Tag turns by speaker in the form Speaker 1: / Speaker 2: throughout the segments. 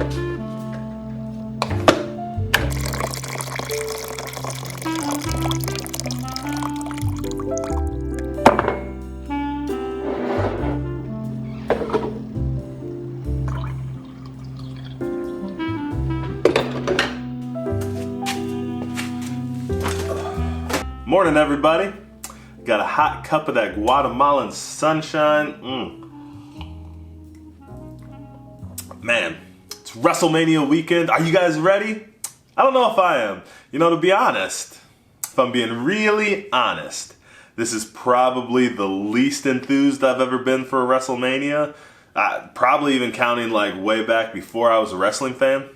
Speaker 1: Morning, everybody. Got a hot cup of that Guatemalan sunshine. Man, it's WrestleMania weekend. Are you guys ready? I don't know if I am. You know, to be honest, if I'm being really honest, this is probably the least enthused I've ever been for a WrestleMania. Probably even counting like way back before I was a wrestling fan.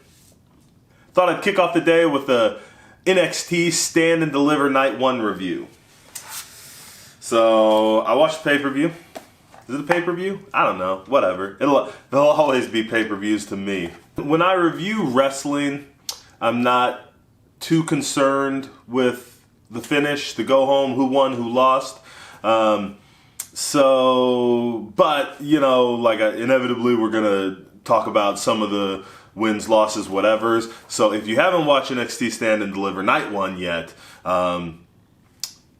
Speaker 1: Thought I'd kick off the day with a NXT Stand and Deliver Night 1 review. So, I watched the pay-per-view. Is it a pay-per-view? I don't know. Whatever. They'll always be pay-per-views to me. When I review wrestling, I'm not too concerned with the finish, the go-home, who won, who lost. But, you know, like inevitably we're going to talk about some of the wins, losses, whatevers. So if you haven't watched NXT Stand and Deliver Night 1 yet,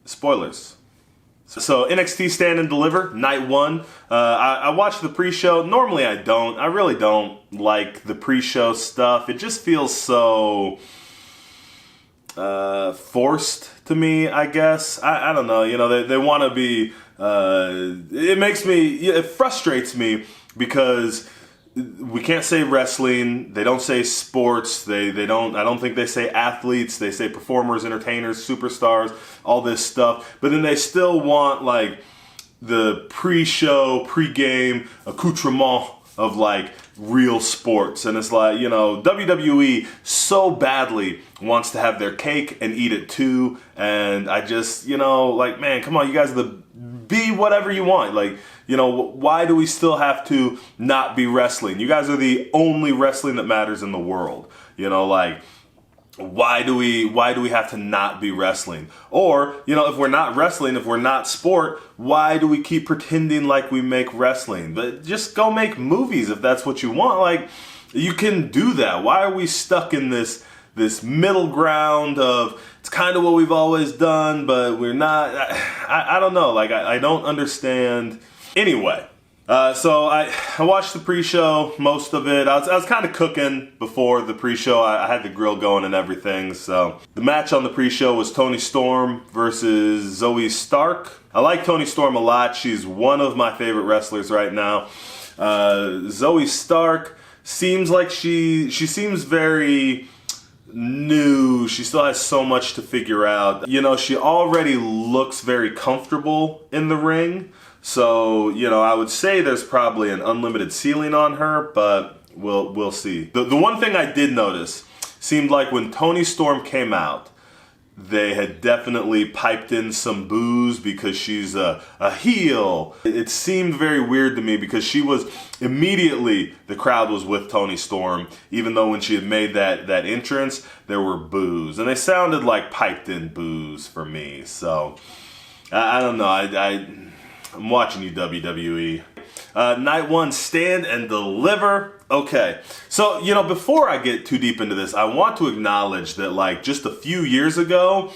Speaker 1: spoilers. So NXT Stand and Deliver Night 1, I watched the pre-show. Normally I don't. I really don't like the pre-show stuff. It just feels so forced to me, I guess. I don't know. You know, they want to be... it frustrates me because we can't say wrestling. They don't say sports. They don't. I don't think they say athletes. They say performers, entertainers, superstars, all this stuff. But then they still want like the pre-show, pre-game accoutrement of like real sports. And it's like, you know, WWE so badly wants to have their cake and eat it too. And I just, you know, like, man, come on, you guys be whatever you want. Like, you know, why do we still have to not be wrestling? You guys are the only wrestling that matters in the world. You know, like, why do we have to not be wrestling? Or, you know, if we're not wrestling, if we're not sport, why do we keep pretending like we make wrestling? But just go make movies if that's what you want. Like, you can do that. Why are we stuck in this middle ground of it's kind of what we've always done, but we're not? I don't know. Like, I don't understand. Anyway, so I watched the pre-show, most of it. I was kind of cooking before the pre-show. I had the grill going and everything. So the match on the pre-show was Toni Storm versus Zoe Stark. I like Toni Storm a lot. She's one of my favorite wrestlers right now. Zoe Stark seems like she seems very new. She still has so much to figure out. You know, she already looks very comfortable in the ring. So, you know, I would say there's probably an unlimited ceiling on her, but we'll see. The one thing I did notice seemed like when Toni Storm came out, they had definitely piped in some boos because she's a heel. It seemed very weird to me because she was immediately, the crowd was with Toni Storm, even though when she had made that entrance, there were boos. And they sounded like piped in boos for me. So, I don't know. I'm watching you, WWE. Night 1, Stand and Deliver. Okay, so, you know, before I get too deep into this, I want to acknowledge that, like, just a few years ago,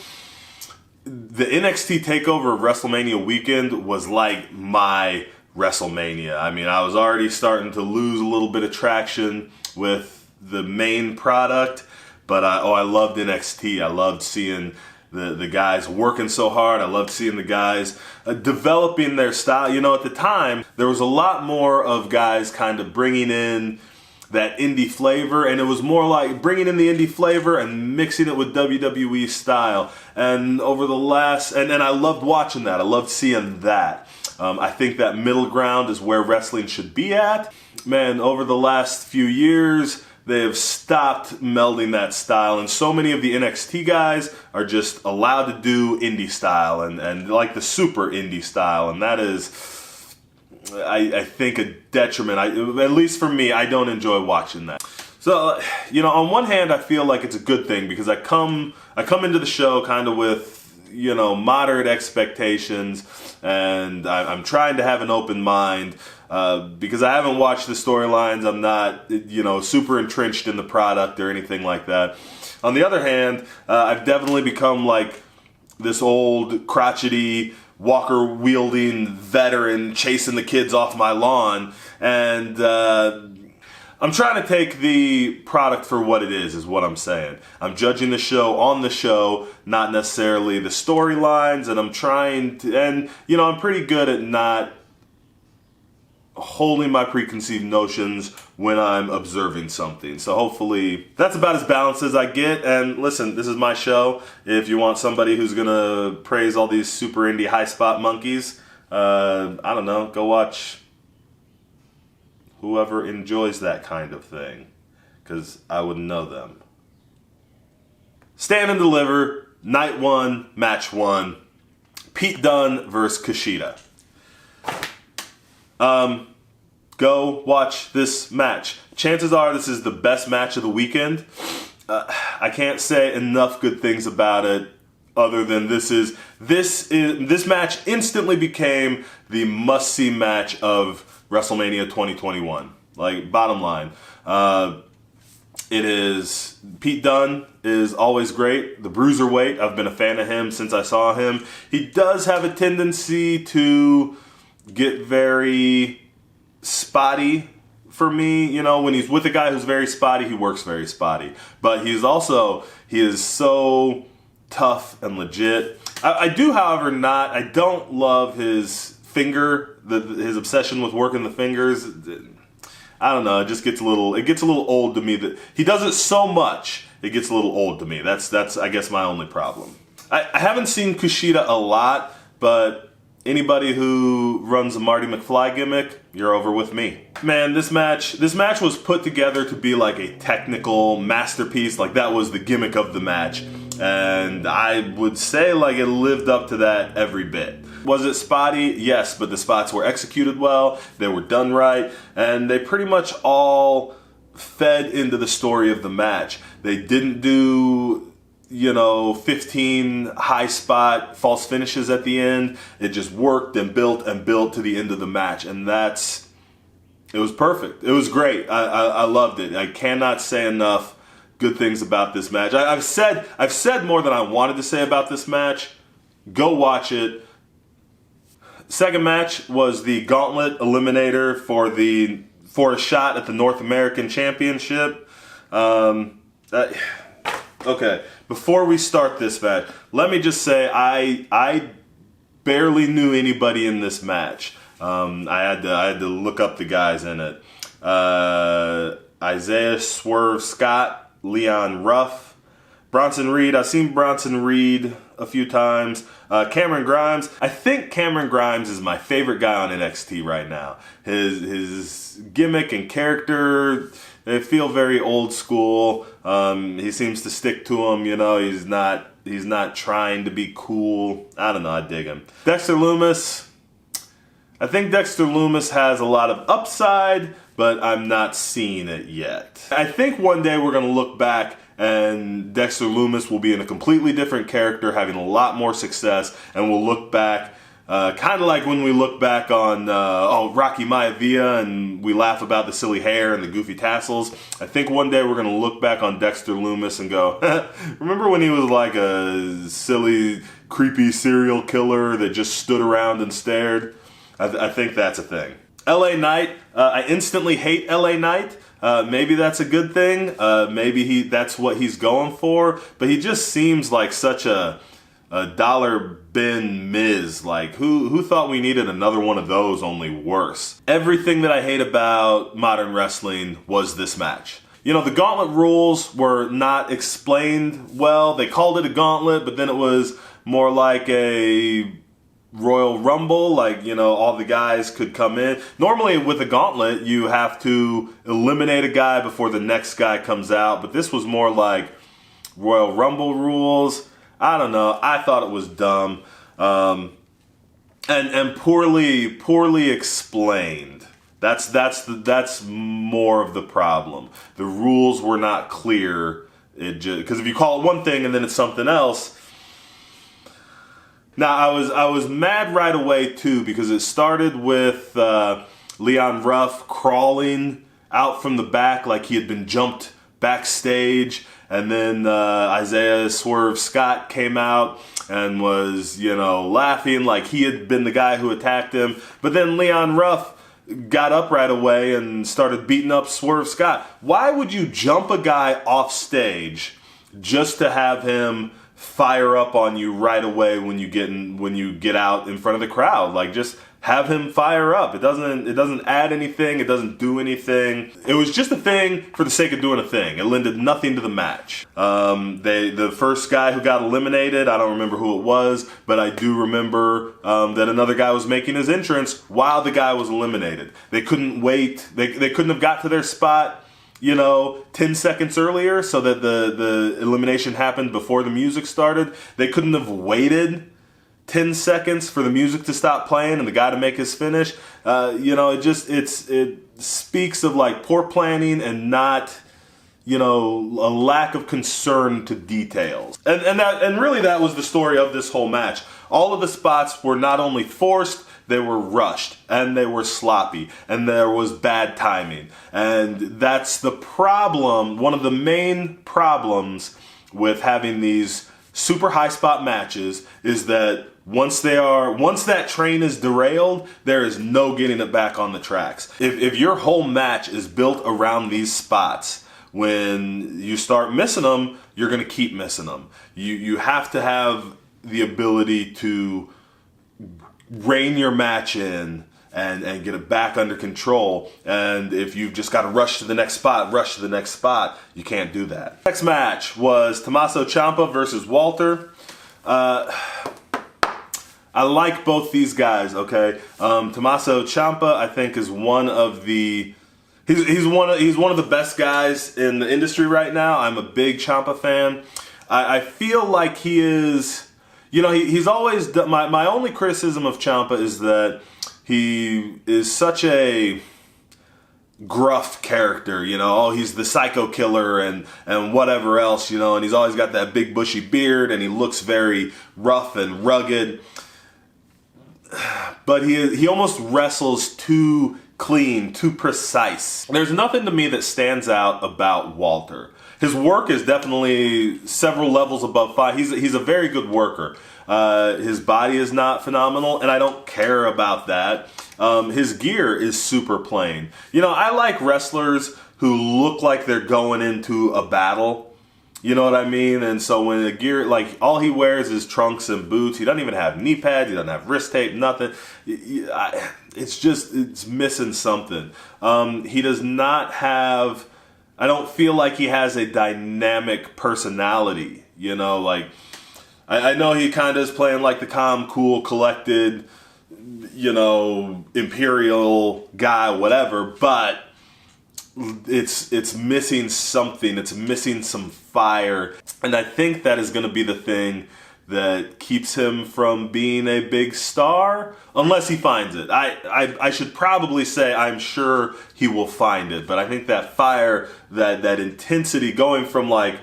Speaker 1: the NXT takeover of WrestleMania weekend was like my WrestleMania. I mean, I was already starting to lose a little bit of traction with the main product, but I loved NXT. I loved seeing the guys working so hard. I loved seeing the guys developing their style. You know, at the time, there was a lot more of guys kind of bringing in that indie flavor, and it was more like bringing in the indie flavor and mixing it with WWE style. And over the last, and I loved watching that. I loved seeing that. I think that middle ground is where wrestling should be at. Man, over the last few years, they have stopped melding that style, and so many of the NXT guys are just allowed to do indie style and like the super indie style, and that is, I think, a detriment. At least for me, I don't enjoy watching that. So, you know, on one hand, I feel like it's a good thing because I come into the show kind of with, you know, moderate expectations, and I'm trying to have an open mind. because I haven't watched the storylines. I'm not, super entrenched in the product or anything like that. On the other hand, I've definitely become like this old crotchety walker-wielding veteran chasing the kids off my lawn, and I'm trying to take the product for what it is what I'm saying. I'm judging the show on the show, not necessarily the storylines, and I'm trying to, and I'm pretty good at not holding my preconceived notions when I'm observing something. So hopefully that's about as balanced as I get. And listen, this is my show. If you want somebody who's gonna praise all these super indie high spot monkeys, I don't know, go watch whoever enjoys that kind of thing, because I wouldn't know them. Stand and Deliver, night 1, match 1. Pete Dunne versus Kishida. Go watch this match. Chances are this is the best match of the weekend. I can't say enough good things about it, other than this match instantly became the must-see match of WrestleMania 2021. Like, bottom line, it is, Pete Dunne is always great. The Bruiserweight, I've been a fan of him since I saw him. He does have a tendency to get very spotty for me. When he's with a guy who's very spotty, he works very spotty. But he is so tough and legit. I do, however, I don't love his finger, his obsession with working the fingers. I don't know, it gets a little old to me. That he does it so much, it gets a little old to me. That's I guess my only problem. I haven't seen Kushida a lot, but anybody who runs a Marty McFly gimmick, you're over with me. Man, this match was put together to be like a technical masterpiece. Like, that was the gimmick of the match. And I would say like it lived up to that every bit. Was it spotty? Yes, but the spots were executed well, they were done right, and they pretty much all fed into the story of the match. They didn't do 15 high spot false finishes at the end. It just worked and built to the end of the match. And it was perfect. It was great. I loved it. I cannot say enough good things about this match. I've said more than I wanted to say about this match. Go watch it. Second match was the Gauntlet Eliminator for a shot at the North American Championship. Okay, before we start this match, let me just say I barely knew anybody in this match. I had to look up the guys in it. Isaiah Swerve Scott, Leon Ruff, Bronson Reed. I've seen Bronson Reed a few times. Cameron Grimes. I think Cameron Grimes is my favorite guy on NXT right now. His gimmick and character, they feel very old school. He seems to stick to them. He's not trying to be cool. I don't know. I dig him. Dexter Loomis. I think Dexter Loomis has a lot of upside, but I'm not seeing it yet. I think one day we're going to look back and Dexter Loomis will be in a completely different character, having a lot more success, and we'll look back kind of like when we look back on Rocky Maivia and we laugh about the silly hair and the goofy tassels. I think one day we're going to look back on Dexter Loomis and go, remember when he was like a silly, creepy serial killer that just stood around and stared? I think that's a thing. LA Knight, I instantly hate LA Knight. Maybe that's a good thing. Maybe that's what he's going for. But he just seems like such a dollar bin Miz. Like, who thought we needed another one of those, only worse? Everything that I hate about modern wrestling was this match. The gauntlet rules were not explained well. They called it a gauntlet, but then it was more like a Royal Rumble, like, all the guys could come in. Normally with a gauntlet, you have to eliminate a guy before the next guy comes out, but this was more like Royal Rumble rules. I don't know. I thought it was dumb, and poorly explained. That's more of the problem. The rules were not clear. Because if you call it one thing and then it's something else. Now, I was mad right away, too, because it started with Leon Ruff crawling out from the back like he had been jumped backstage. And then Isaiah Swerve Scott came out and was, laughing like he had been the guy who attacked him. But then Leon Ruff got up right away and started beating up Swerve Scott. Why would you jump a guy off stage just to have him fire up on you right away when you get out in front of the crowd? Like, just have him fire up. It doesn't add anything. It doesn't do anything. It was just a thing for the sake of doing a thing. It lended nothing to the match. The first guy who got eliminated, I don't remember who it was, but I do remember that another guy was making his entrance while the guy was eliminated. They couldn't wait. They couldn't have got to their spot 10 seconds earlier so that the elimination happened before the music started. They couldn't have waited 10 seconds for the music to stop playing and the guy to make his finish. It speaks of like poor planning and not, a lack of concern to details. And really that was the story of this whole match. All of the spots were not only forced, they were rushed and they were sloppy and there was bad timing. And that's the problem, one of the main problems with having these super high spot matches is that once that train is derailed, there is no getting it back on the tracks. If your whole match is built around these spots, when you start missing them, you're going to keep missing them. You have to have the ability to rein your match in and get it back under control. And if you've just got to rush to the next spot, you can't do that. Next match was Tommaso Ciampa versus Walter. I like both these guys, okay? Tommaso Ciampa, I think, is one of the he's one of the best guys in the industry right now. I'm a big Ciampa fan. I feel like he is, he's always done, my only criticism of Ciampa is that he is such a gruff character, he's the psycho killer and whatever else, and he's always got that big bushy beard and he looks very rough and rugged. But he almost wrestles too clean, too precise. There's nothing to me that stands out about Walter. His work is definitely several levels above fine. He's a very good worker. His body is not phenomenal, and I don't care about that. His gear is super plain. I like wrestlers who look like they're going into a battle. You know what I mean? And so when the gear, like, all he wears is trunks and boots. He doesn't even have knee pads. He doesn't have wrist tape, nothing. It's missing something. He does not have, I don't feel like he has a dynamic personality. I know he kind of is playing like the calm, cool, collected, imperial guy, whatever, but it's missing something. It's missing some fire. And I think that is going to be the thing that keeps him from being a big star, unless he finds it. I should probably say I'm sure he will find it, but I think that fire, that intensity, going from like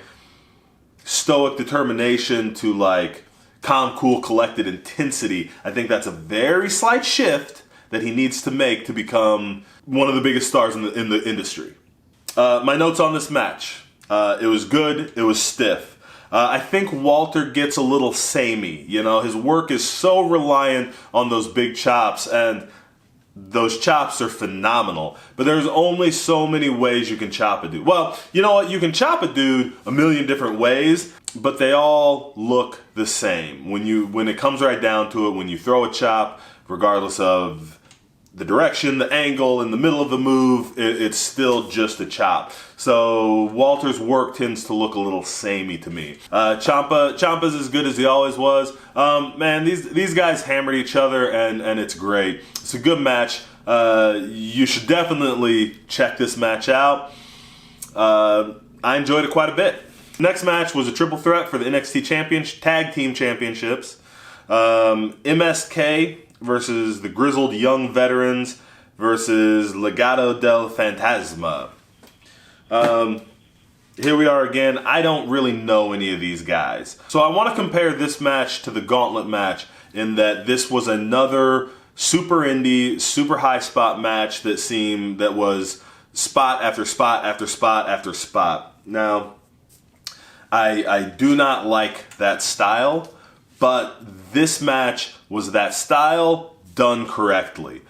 Speaker 1: stoic determination to like calm, cool, collected intensity, I think that's a very slight shift that he needs to make to become one of the biggest stars in the industry. My notes on this match. It was good. It was stiff. I think Walter gets a little samey. His work is so reliant on those big chops, and those chops are phenomenal. But there's only so many ways you can chop a dude. Well, you know what? You can chop a dude a million different ways, but they all look the same. When it comes right down to it, when you throw a chop, regardless of the direction, the angle, in the middle of the move, it's still just a chop. So Walter's work tends to look a little samey to me. Ciampa's as good as he always was. Man, these guys hammered each other, and it's great. It's a good match. You should definitely check this match out. I enjoyed it quite a bit. Next match was a triple threat for the NXT Tag Team Championships. MSK versus the Grizzled Young Veterans versus Legado del Fantasma. Here we are again. I don't really know any of these guys. So I want to compare this match to the Gauntlet match in that this was another super indie, super high spot match that was spot after spot after spot after spot. Now, I do not like that style, but this match was that style done correctly.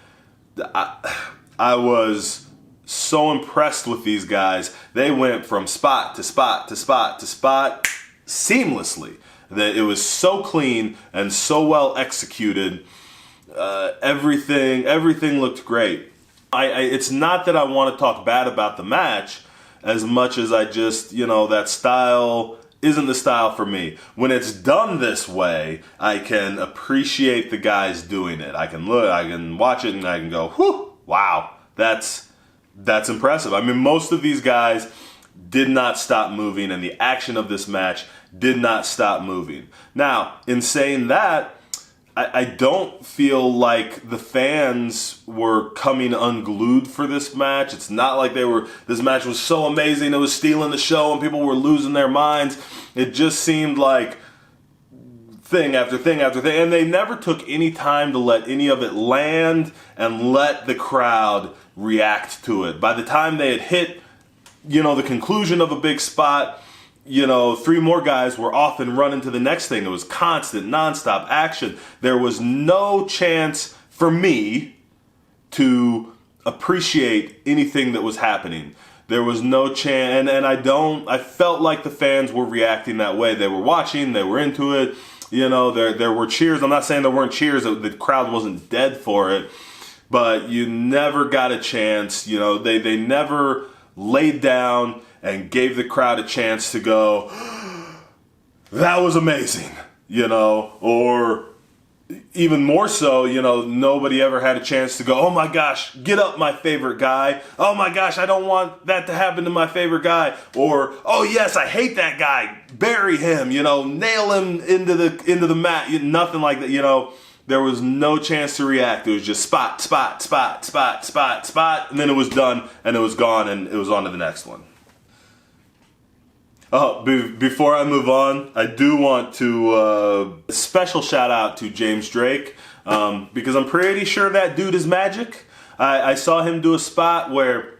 Speaker 1: I was so impressed with these guys. They went from spot to spot to spot to spot seamlessly. That it was so clean and so well executed. Everything looked great. It's not that I want to talk bad about the match as much as I just, that style isn't the style for me. When it's done this way, I can appreciate the guys doing it. I can watch it and I can go, whew, wow, that's impressive. I mean, most of these guys did not stop moving, and the action of this match did not stop moving. Now, in saying that, I don't feel like the fans were coming unglued for this match. It's not like this match was so amazing, it was stealing the show and people were losing their minds. It just seemed like thing after thing after thing, and they never took any time to let any of it land and let the crowd react to it. By the time they had hit, the conclusion of a big spot, 3 more guys were off and running to the next thing. It was constant, nonstop action. There was no chance for me to appreciate anything that was happening. There was no chance, and I felt like the fans were reacting that way. They were watching, they were into it. There were cheers. I'm not saying there weren't cheers. The crowd wasn't dead for it, but you never got a chance. They never laid down and gave the crowd a chance to go, that was amazing, or even more so, nobody ever had a chance to go, oh my gosh, get up my favorite guy. Oh my gosh, I don't want that to happen to my favorite guy. Or, oh yes, I hate that guy. Bury him, nail him into the mat. Nothing like that, There was no chance to react. It was just spot, spot, spot, spot, spot, spot, and then it was done, and it was gone, and it was on to the next one. Oh, before I move on, I do want to special shout out to James Drake, because I'm pretty sure that dude is magic. I saw him do a spot where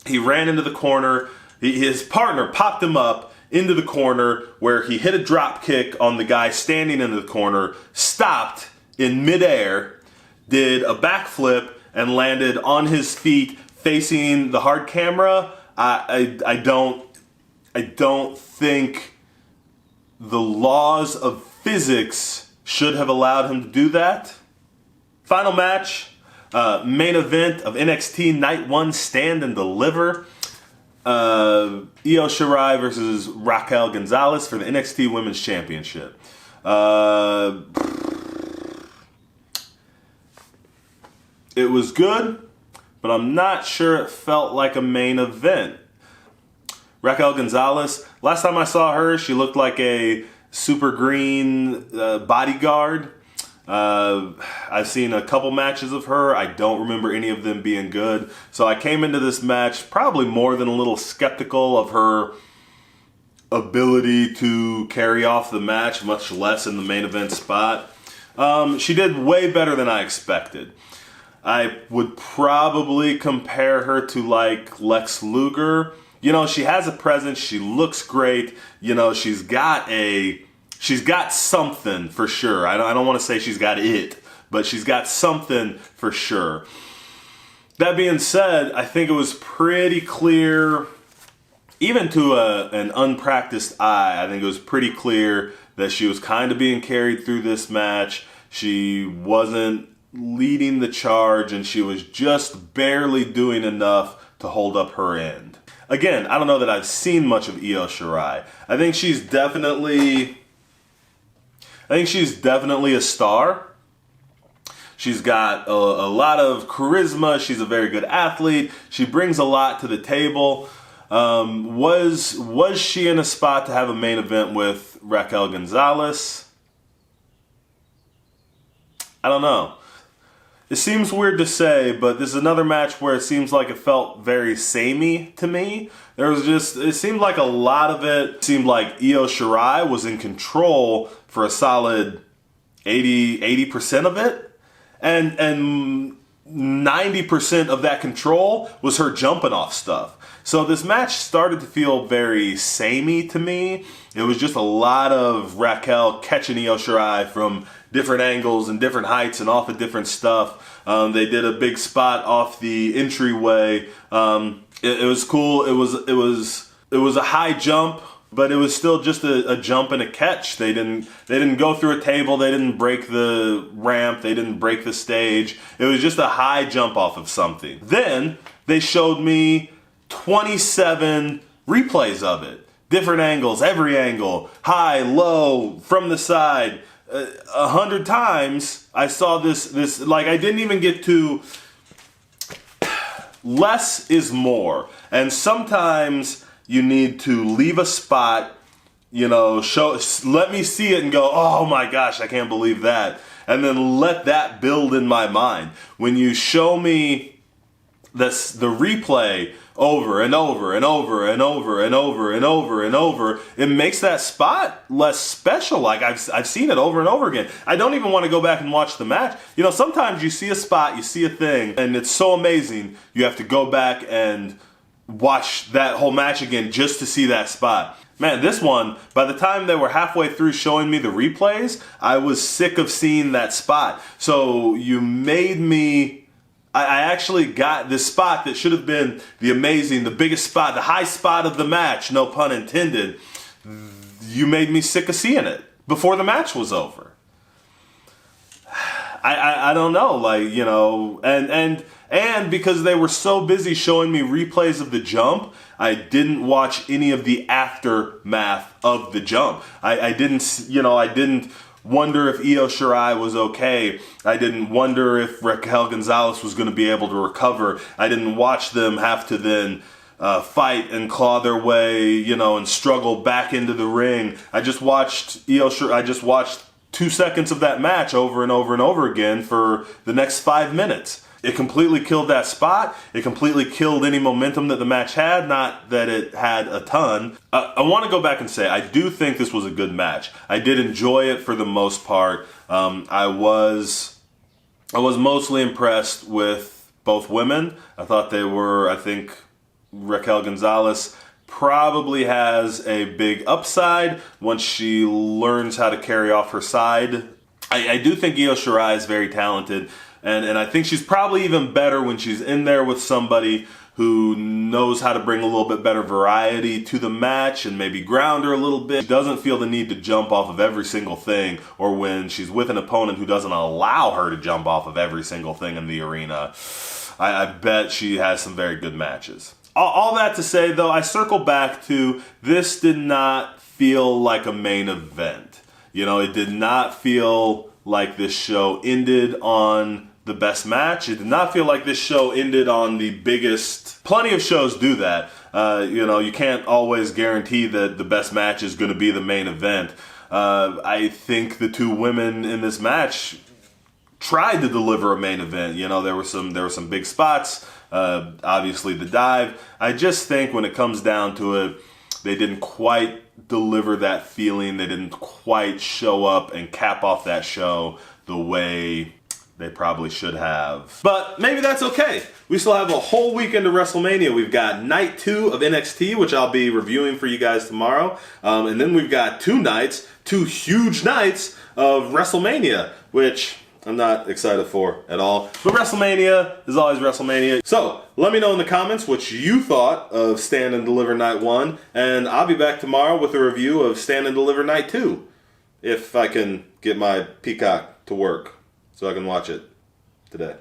Speaker 1: he ran into the corner. His partner popped him up into the corner where he hit a drop kick on the guy standing in the corner, stopped in midair, did a backflip, and landed on his feet facing the hard camera. I don't think the laws of physics should have allowed him to do that. Final match, main event of NXT Night 1 Stand and Deliver. Io Shirai versus Raquel Gonzalez for the NXT Women's Championship. It was good, but I'm not sure it felt like a main event. Raquel Gonzalez, last time I saw her, she looked like a super green bodyguard. I've seen a couple matches of her. I don't remember any of them being good. So I came into this match probably more than a little skeptical of her ability to carry off the match, much less in the main event spot. She did way better than I expected. I would probably compare her to like Lex Luger. She has a presence. She looks great. She's got something for sure. I don't want to say she's got it, but she's got something for sure. That being said, I think it was pretty clear, even to an unpracticed eye, I think it was pretty clear that she was kind of being carried through this match. She wasn't leading the charge, and she was just barely doing enough to hold up her end. Again, I don't know that I've seen much of Io Shirai. I think she's definitely a star. She's got a lot of charisma. She's a very good athlete. She brings a lot to the table. Was she in a spot to have a main event with Raquel Gonzalez? I don't know. It seems weird to say, but this is another match where it seems like it felt very samey to me. It seemed like a lot of it seemed like Io Shirai was in control for a solid 80% of it. and 90% of that control was her jumping off stuff. So this match started to feel very samey to me. It was just a lot of Raquel catching Io Shirai from different angles and different heights and off of different stuff. They did a big spot off the entryway. It was cool. It was a high jump, but it was still just a jump and a catch. They didn't go through a table. They didn't break the ramp. They didn't break the stage. It was just a high jump off of something. Then they showed me 27 replays of it. Different angles, every angle, high, low, from the side. 100 times I saw this, like I didn't even get to less is more. And sometimes you need to leave a spot, let me see it and go, oh my gosh, I can't believe that. And then let that build in my mind. When you show me the replay over and over and over and over and over and over and over, it makes that spot less special. Like I've seen it over and over again. I don't even want to go back and watch the match. Sometimes you see a spot, you see a thing, and it's so amazing, you have to go back and watch that whole match again just to see that spot. Man, this one, by the time they were halfway through showing me the replays, I was sick of seeing that spot. So you made me... I actually got this spot that should have been the biggest spot, the high spot of the match, no pun intended. You made me sick of seeing it before the match was over. I don't know, and because they were so busy showing me replays of the jump, I didn't watch any of the aftermath of the jump. I didn't wonder if Io Shirai was okay. I didn't wonder if Raquel Gonzalez was going to be able to recover. I didn't watch them have to then fight and claw their way, and struggle back into the ring. I just watched 2 seconds of that match over and over and over again for the next 5 minutes. It completely killed that spot. It completely killed any momentum that the match had. Not that it had a ton. I want to go back and say I do think this was a good match. I did enjoy it for the most part. I was mostly impressed with both women. I think Raquel Gonzalez probably has a big upside once she learns how to carry off her side. I do think Io Shirai is very talented. And I think she's probably even better when she's in there with somebody who knows how to bring a little bit better variety to the match and maybe ground her a little bit. She doesn't feel the need to jump off of every single thing, or when she's with an opponent who doesn't allow her to jump off of every single thing in the arena. I bet she has some very good matches. All that to say, though, I circle back to this did not feel like a main event. It did not feel like this show ended on the best match. It did not feel like this show ended on the biggest. Plenty of shows do that. You can't always guarantee that the best match is going to be the main event. I think the two women in this match tried to deliver a main event. There were some big spots. Obviously the dive. I just think when it comes down to it, they didn't quite deliver that feeling. They didn't quite show up and cap off that show the way they probably should have. But maybe that's okay. We still have a whole weekend of WrestleMania. We've got night 2 of NXT, which I'll be reviewing for you guys tomorrow. And then we've got 2 huge nights of WrestleMania, which I'm not excited for at all. But WrestleMania is always WrestleMania. So, let me know in the comments what you thought of Stand and Deliver Night 1. And I'll be back tomorrow with a review of Stand and Deliver Night 2. If I can get my Peacock to work so I can watch it today.